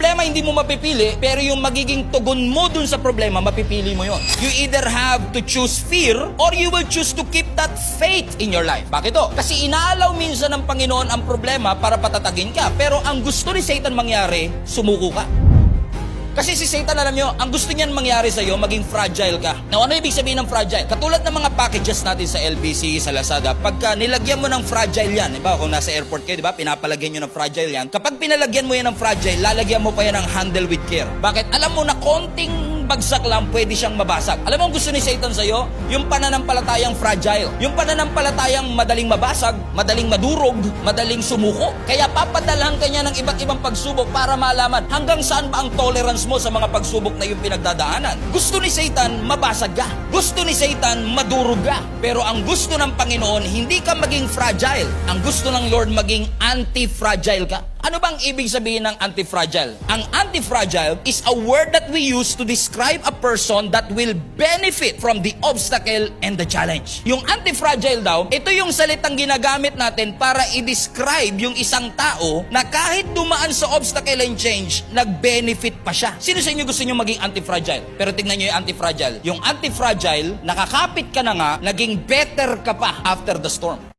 problema hindi mo mapipili, pero yung magiging tugon mo dun sa problema, mapipili mo yon. You either have to choose fear or you will choose to keep that faith in your life. Bakit to? Kasi inaalaw minsan ng Panginoon ang problema para patatagin ka. Pero ang gusto ni Satan mangyari, sumuko ka. Kasi si Satan, alam nyo, ang gusto niyan mangyari sa'yo, maging fragile ka. Now, ano ibig sabihin ng fragile? Katulad ng mga packages natin sa LBC, sa Lazada, pagka nilagyan mo ng fragile yan, diba? Kung nasa airport kayo, diba? Pinapalagyan nyo ng fragile yan. Kapag pinalagyan mo yan ng fragile, lalagyan mo pa yan ng handle with care. Bakit? Alam mo na konting bagsak lang, pwede siyang mabasag. Alam mo ang gusto ni Satan sa'yo? Yung pananampalatayang fragile. Yung pananampalatayang madaling mabasag, madaling madurog, madaling sumuko. Kaya papadalhan ka niya ng iba't ibang pagsubok para malaman hanggang saan ba ang tolerance mo sa mga pagsubok na yung pinagdadaanan. Gusto ni Satan, mabasag ka. Gusto ni Satan, madurog ka. Pero ang gusto ng Panginoon, hindi ka maging fragile. Ang gusto ng Lord, maging anti-fragile ka. Ano bang ibig sabihin ng anti-fragile? Ang anti-fragile is a word that we use to describe a person that will benefit from the obstacle and the challenge. Yung anti-fragile daw, ito yung salitang ginagamit natin para i-describe yung isang tao na kahit dumaan sa obstacle and change, nag-benefit pa siya. Sino sa inyo gusto nyo maging anti-fragile? Pero tingnan nyo yung anti-fragile. Yung anti-fragile, nakakapit ka na nga, naging better ka pa after the storm.